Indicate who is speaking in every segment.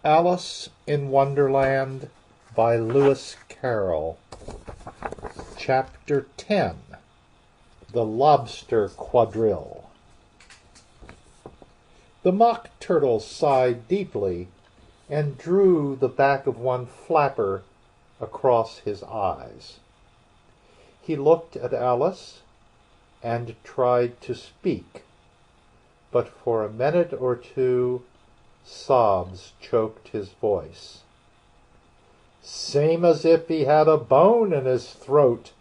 Speaker 1: Alice in Wonderland by Lewis Carroll. Chapter 10. The Lobster Quadrille. The Mock Turtle sighed deeply and drew the back of one flapper across his eyes. He looked at Alice and tried to speak, but for a minute or two sobs choked his voice. "Same as if he had a bone in his throat,"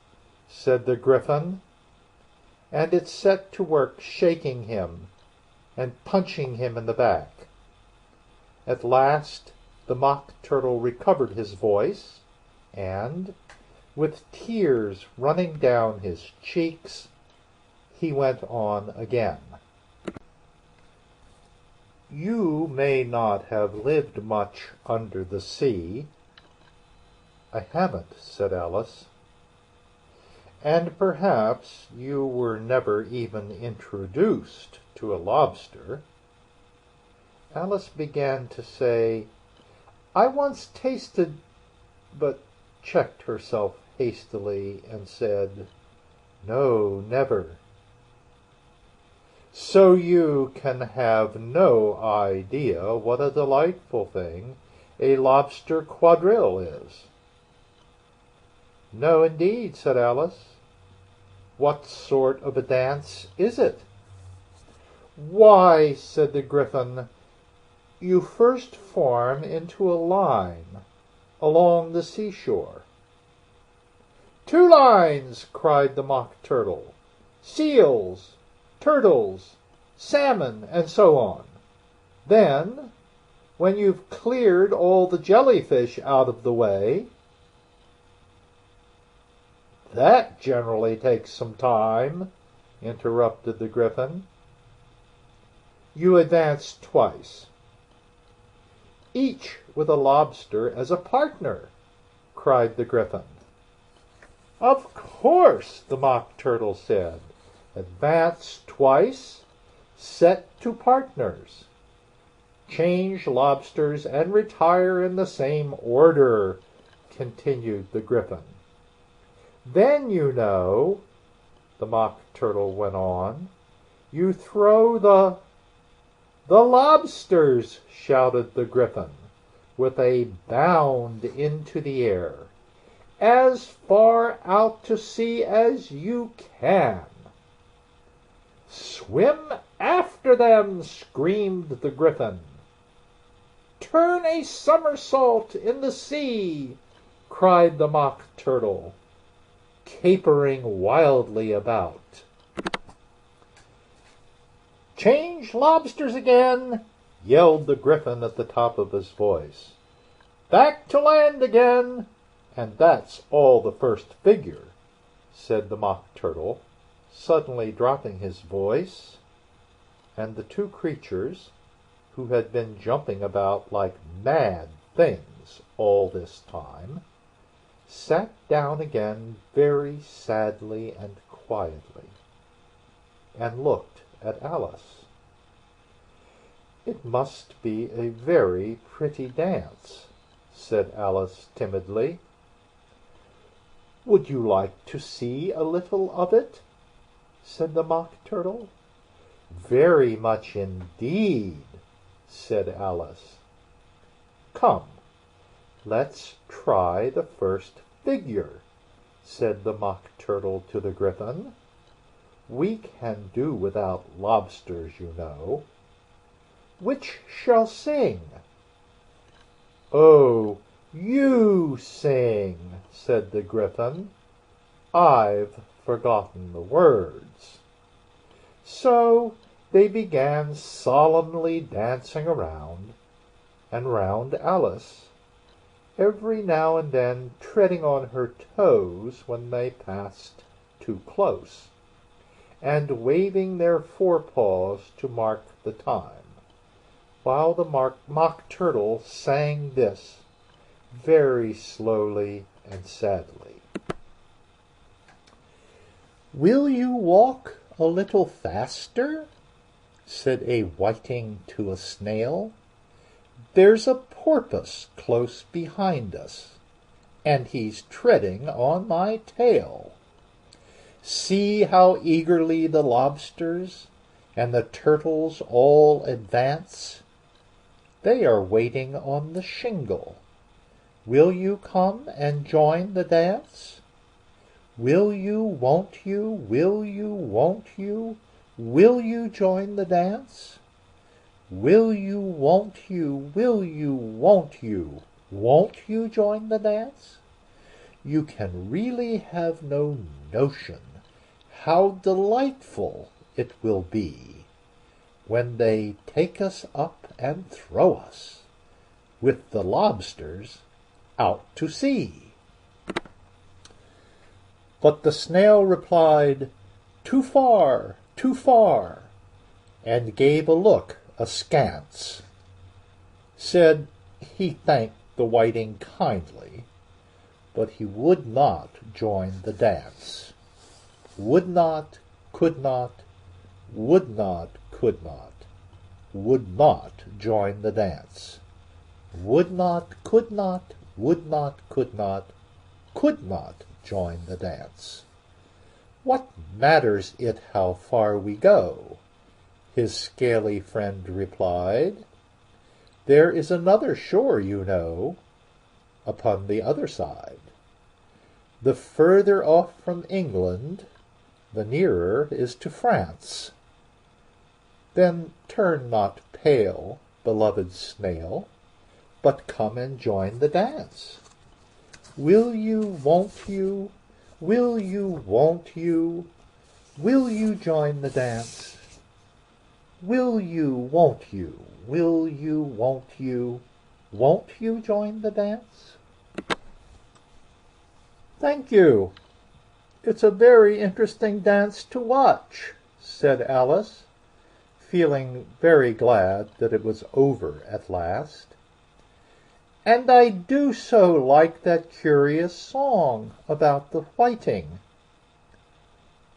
Speaker 1: said the Gryphon, and it set to work shaking him and punching him in the back. At last the Mock Turtle recovered his voice, and, with tears running down his cheeks, he went on again. "You may not have lived much under the sea." "I haven't," said Alice. "And perhaps you were never even introduced to a lobster." Alice began to say, "I once tasted," but checked herself hastily and said, "No, never." "So you can have no idea what a delightful thing a lobster quadrille is." "No, indeed," said Alice. "What sort of a dance is it?" "Why," said the Gryphon, "you first form into a line along the seashore." "Two lines!" cried the Mock Turtle. "Seals, turtles, salmon, and so on. Then, when you've cleared all the jellyfish out of the way—" "That generally takes some time," interrupted the Gryphon. "You advance twice, each with a lobster as a partner," cried the Gryphon. "Of course," the Mock Turtle said. "Advance twice, set to partners. Change lobsters and retire in the same order," continued the Gryphon. "Then, you know," the Mock Turtle went on, "you throw the—" "The lobsters!" shouted the Gryphon, with a bound into the air. "As far out to sea as you can." "Swim after them!" screamed the Gryphon. "Turn a somersault in the sea!" cried the Mock Turtle, capering wildly about. "Change lobsters again!" yelled the Gryphon at the top of his voice. "Back to land again! And that's all the first figure," said the Mock Turtle, suddenly dropping his voice, and the two creatures, who had been jumping about like mad things all this time, sat down again very sadly and quietly, and looked at Alice. "It must be a very pretty dance," said Alice timidly. "Would you like to see a little of it?" said the Mock Turtle. "Very much indeed," said Alice. "Come, let's try the first figure," said the Mock Turtle to the Gryphon. "We can do without lobsters, you know. Which shall sing?" "Oh, you sing," said the Gryphon. "I've forgotten the words." So they began solemnly dancing around and round Alice, every now and then treading on her toes when they passed too close, and waving their forepaws to mark the time, while the Mock Turtle sang this, very slowly and sadly. "Will you walk a little faster?" said a whiting to a snail. There's a porpoise close behind us, and he's treading on my tail. See how eagerly the lobsters and the turtles all advance. They are waiting on the shingle. Will you come and join the dance? Will you, won't you, will you, won't you, will you join the dance? Will you, won't you, will you, won't you join the dance? You can really have no notion how delightful it will be when they take us up and throw us, with the lobsters, out to sea. But the snail replied, too far, and gave a look askance. Said he thanked the whiting kindly, but he would not join the dance. Would not, could not, would not, could not, would not join the dance. Would not, could not, would not, could not join the dance. What matters it how far we go? His scaly friend replied. There is another shore, you know, upon the other side. The further off from England, the nearer is to France. Then turn not pale, beloved snail, but come and join the dance. Will you, won't you, will you, won't you, will you join the dance? Will you, won't you, will you, won't you join the dance? Thank you. It's a very interesting dance to watch, said Alice, feeling very glad that it was over at last. And I do so like that curious song about the whiting.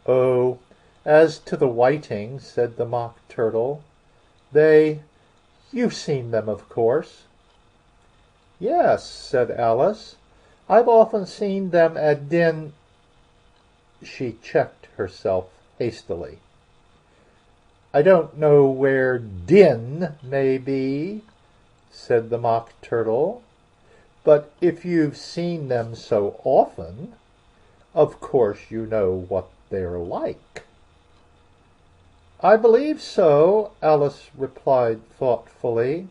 Speaker 1: Oh, as to the whiting, said the Mock Turtle, you've seen them, of course. Yes, said Alice, I've often seen them at She checked herself hastily. I don't know where Din may be, said the Mock Turtle, but if you've seen them so often, of course you know what they're like. I believe so, Alice replied thoughtfully.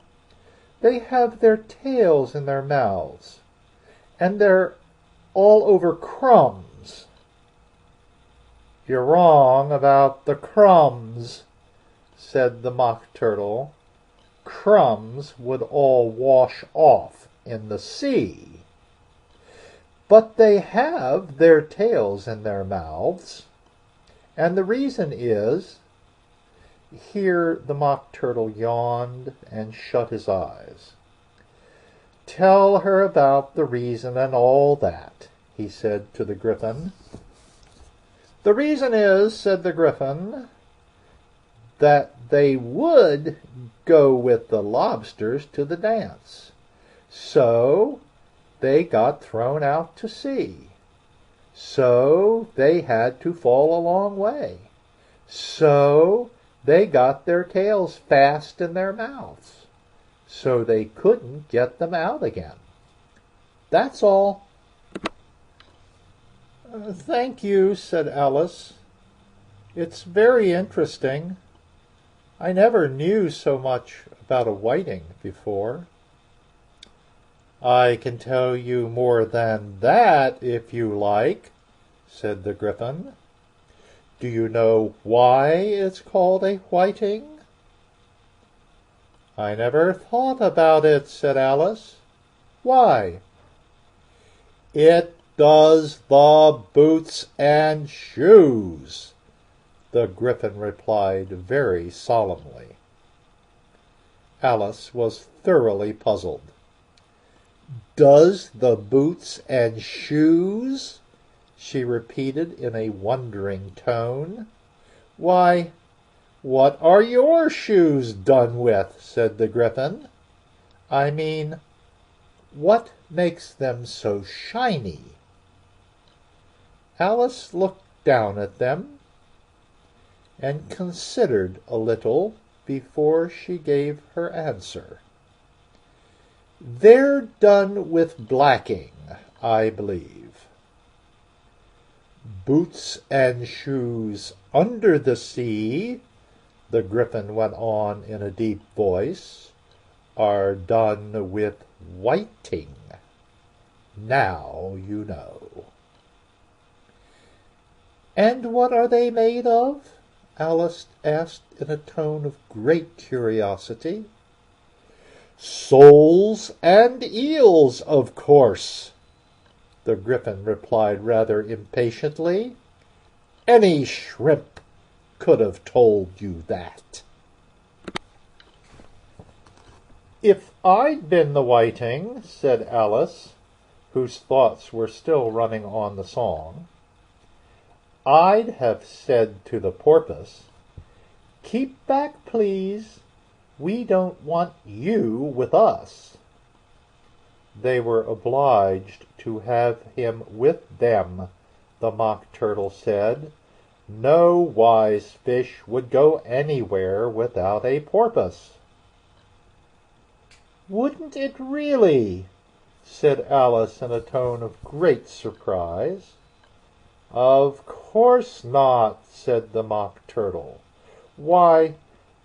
Speaker 1: They have their tails in their mouths, and they're all over crumbs. You're wrong about the crumbs, said the Mock Turtle. Crumbs would all wash off in the sea. But they have their tails in their mouths, and the reason is... Here the Mock Turtle yawned and shut his eyes. Tell her about the reason and all that, he said to the Gryphon. The reason is, said the Gryphon, that they would go with the lobsters to the dance. So they got thrown out to sea. So they had to fall a long way. So they got their tails fast in their mouths. So they couldn't get them out again. That's all. Thank you, said Alice. It's very interesting. I never knew so much about a whiting before. I can tell you more than that, if you like, said the Gryphon. Do you know why it's called a whiting? I never thought about it, said Alice. Why? It does the boots and shoes, the Gryphon replied very solemnly. Alice was thoroughly puzzled. Does the boots and shoes? She repeated in a wondering tone. Why, what are your shoes done with? Said the Gryphon. I mean, what makes them so shiny?" Alice looked down at them and considered a little before she gave her answer. "They're done with blacking, I believe. Boots and shoes under the sea," the Gryphon went on in a deep voice, "are done with whiting. Now you know." "And what are they made of?" Alice asked in a tone of great curiosity. "Soles and eels, of course," the Gryphon replied rather impatiently. "Any shrimp could have told you that." "If I'd been the whiting," said Alice, whose thoughts were still running on the song, "I'd have said to the porpoise, 'Keep back, please. We don't want you with us.'" They were obliged to have him with them, the Mock Turtle said. No wise fish would go anywhere without a porpoise. "Wouldn't it really?" said Alice in a tone of great surprise. "Of course not," said the Mock Turtle. "Why,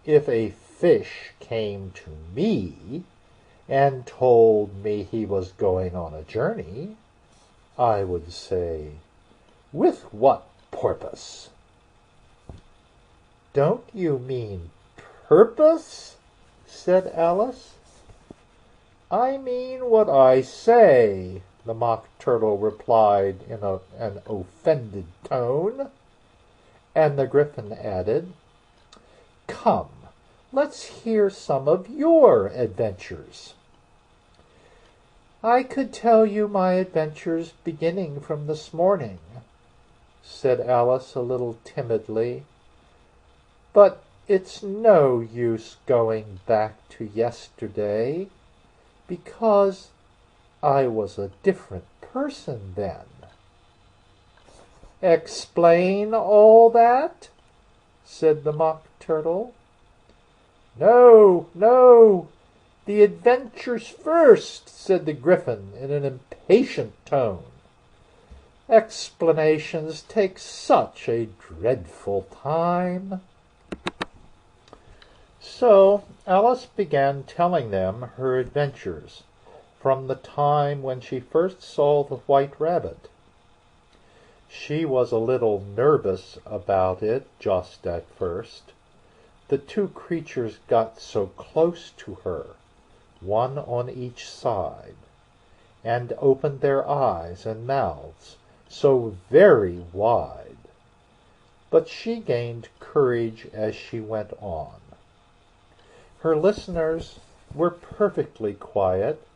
Speaker 1: if a fish came to me and told me he was going on a journey, I would say, 'With what porpoise?'" "Don't you mean purpose?" said Alice. "I mean what I say," the Mock Turtle replied in an offended tone. And the Gryphon added, "Come, let's hear some of your adventures." "I could tell you my adventures beginning from this morning," said Alice a little timidly, "but it's no use going back to yesterday, because I was a different person then." "Explain all that?" said the Mock Turtle. "No, no, the adventures first," said the Gryphon in an impatient tone. "Explanations take such a dreadful time." So Alice began telling them her adventures from the time when she first saw the White Rabbit. She was a little nervous about it just at first. The two creatures got so close to her, one on each side, and opened their eyes and mouths so very wide. But she gained courage as she went on. Her listeners were perfectly quiet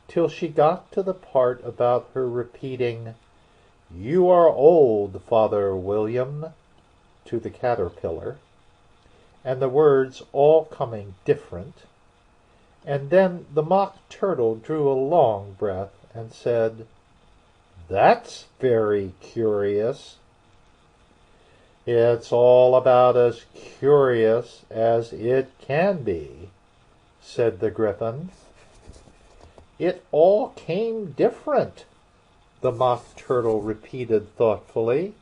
Speaker 1: till she got to the part about her repeating, "You are old, Father William," to the caterpillar, and the words all coming different. And then the Mock Turtle drew a long breath and said, "That's very curious." "It's all about as curious as it can be," said the Gryphon. "It all came different," the Mock Turtle repeated thoughtfully.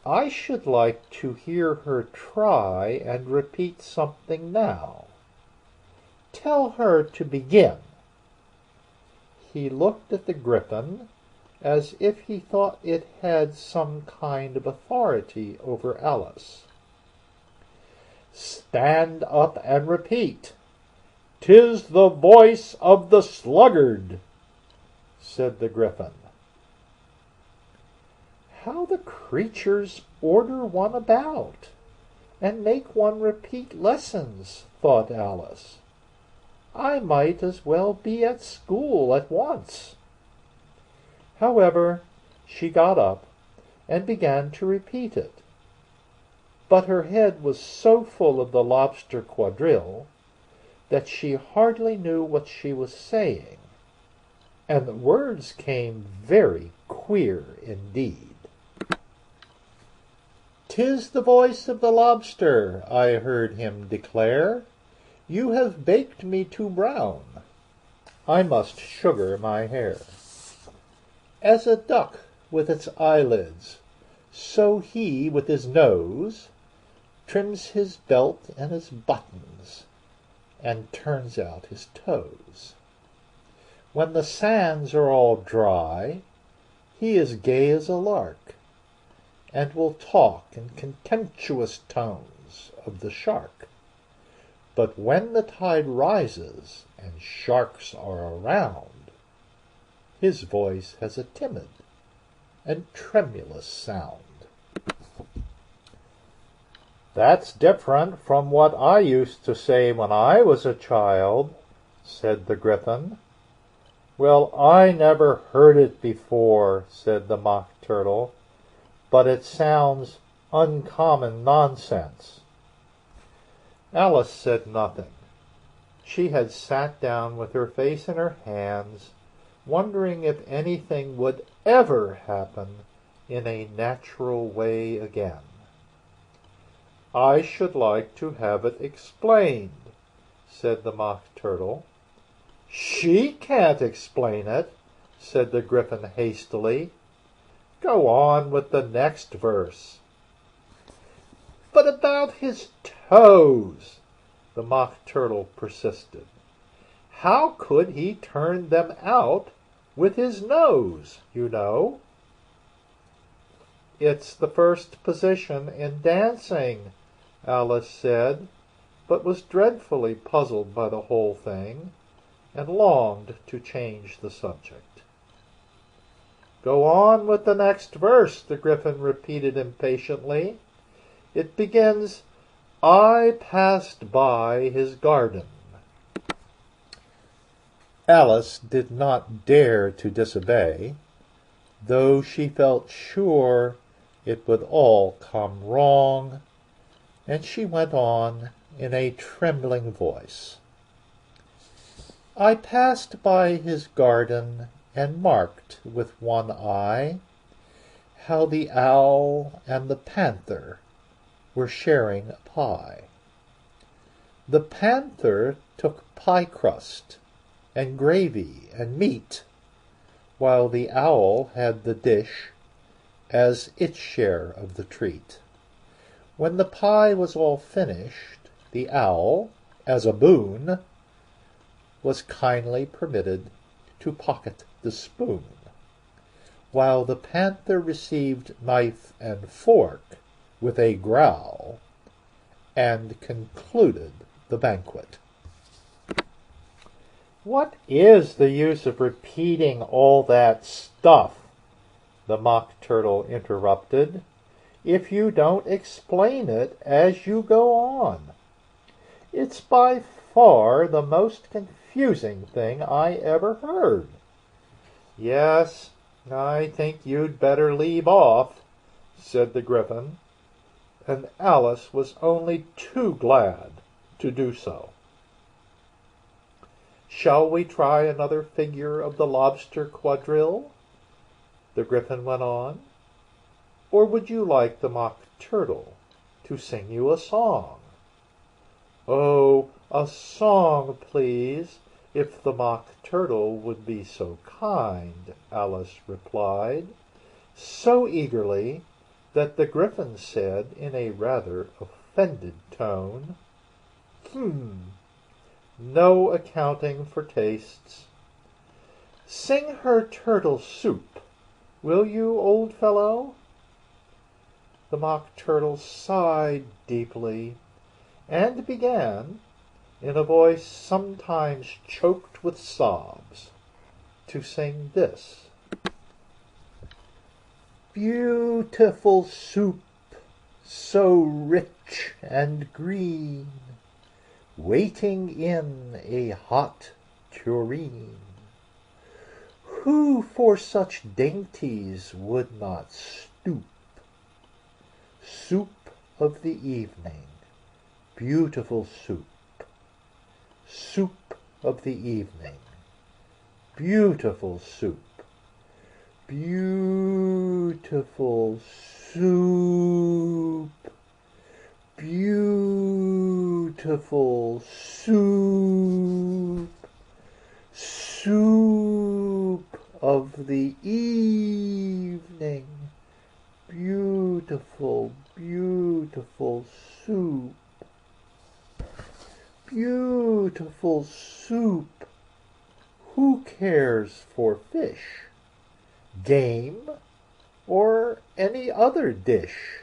Speaker 1: "I should like to hear her try and repeat something now. Tell her to begin." He looked at the Gryphon as if he thought it had some kind of authority over Alice. "Stand up and repeat. 'Tis the voice of the sluggard," said the Gryphon. "How the creatures order one about, and make one repeat lessons," thought Alice. "I might as well be at school at once." However, she got up and began to repeat it. But her head was so full of the lobster quadrille that she hardly knew what she was saying, and the words came very queer indeed. "'Tis the voice of the lobster," I heard him declare. "You have baked me too brown. I must sugar my hair. As a duck with its eyelids, so he with his nose trims his belt and his buttons, and turns out his toes. When the sands are all dry, he is gay as a lark, and will talk in contemptuous tones of the shark. But when the tide rises and sharks are around, his voice has a timid and tremulous sound." "That's different from what I used to say when I was a child," said the Gryphon. "Well, I never heard it before," said the Mock Turtle, "but it sounds uncommon nonsense." Alice said nothing. She had sat down with her face in her hands, wondering if anything would ever happen in a natural way again. "I should like to have it explained," said the Mock Turtle. "She can't explain it," said the Gryphon hastily. "Go on with the next verse." "But about his toes," the Mock Turtle persisted. "How could he turn them out with his nose, you know?" "It's the first position in dancing," Alice said, but was dreadfully puzzled by the whole thing, and longed to change the subject. "Go on with the next verse," the Gryphon repeated impatiently. "It begins, 'I passed by his garden.'" Alice did not dare to disobey, though she felt sure it would all come wrong, and she went on in a trembling voice. "I passed by his garden and marked with one eye how the owl and the panther were sharing a pie. The panther took pie crust and gravy and meat, while the owl had the dish as its share of the treat. When the pie was all finished, the owl, as a boon, was kindly permitted to pocket the spoon, while the panther received knife and fork with a growl, and concluded the banquet." "What is the use of repeating all that stuff," the Mock Turtle interrupted, "if you don't explain it as you go on? It's by far the most confusing thing I ever heard." "Yes, I think you'd better leave off," said the Gryphon, and Alice was only too glad to do so. "Shall we try another figure of the lobster quadrille?" the Gryphon went on. "Or would you like the Mock Turtle to sing you a song?" "Oh, a song, please, if the Mock Turtle would be so kind," Alice replied, so eagerly that the Gryphon said in a rather offended tone, no accounting for tastes. Sing her turtle soup, will you, old fellow?" The Mock Turtle sighed deeply, and began, in a voice sometimes choked with sobs, to sing this: "Beautiful soup, so rich and green, waiting in a hot tureen. Who for such dainties would not stoop? Soup of the evening, beautiful soup, soup of the evening. Beautiful soup. Beautiful soup. Beautiful soup. Soup of the evening. Beautiful, beautiful soup. Beautiful soup. Who cares for fish, game, or any other dish?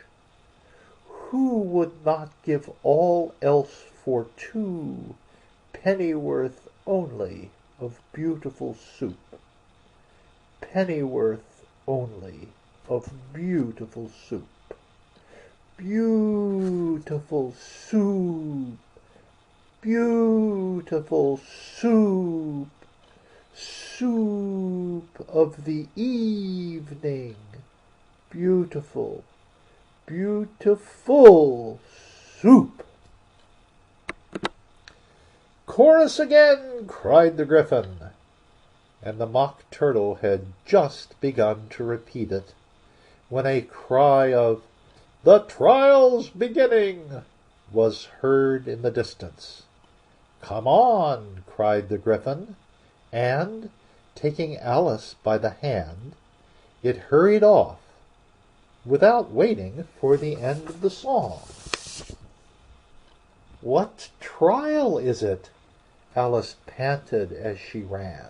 Speaker 1: Who would not give all else for 2 pennyworth only of beautiful soup? Pennyworth only of beautiful soup. Beautiful soup. Beautiful soup. Soup of the evening. Beautiful, beautiful soup. Chorus again, cried the Gryphon, and the Mock Turtle had just begun to repeat it, when a cry of "The trial's beginning" was heard in the distance. "Come on," cried the Gryphon, and, taking Alice by the hand, it hurried off, without waiting for the end of the song. "What trial is it?" Alice panted as she ran.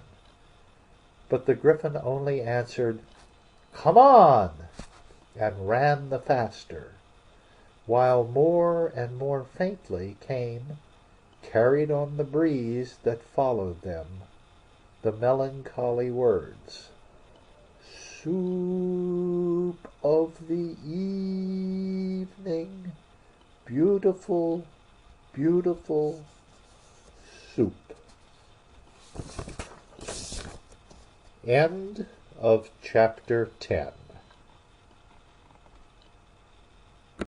Speaker 1: But the Gryphon only answered, "Come on," and ran the faster, while more and more faintly came, carried on the breeze that followed them, the melancholy words, "Soup of the evening, beautiful, beautiful soup." End of chapter 10.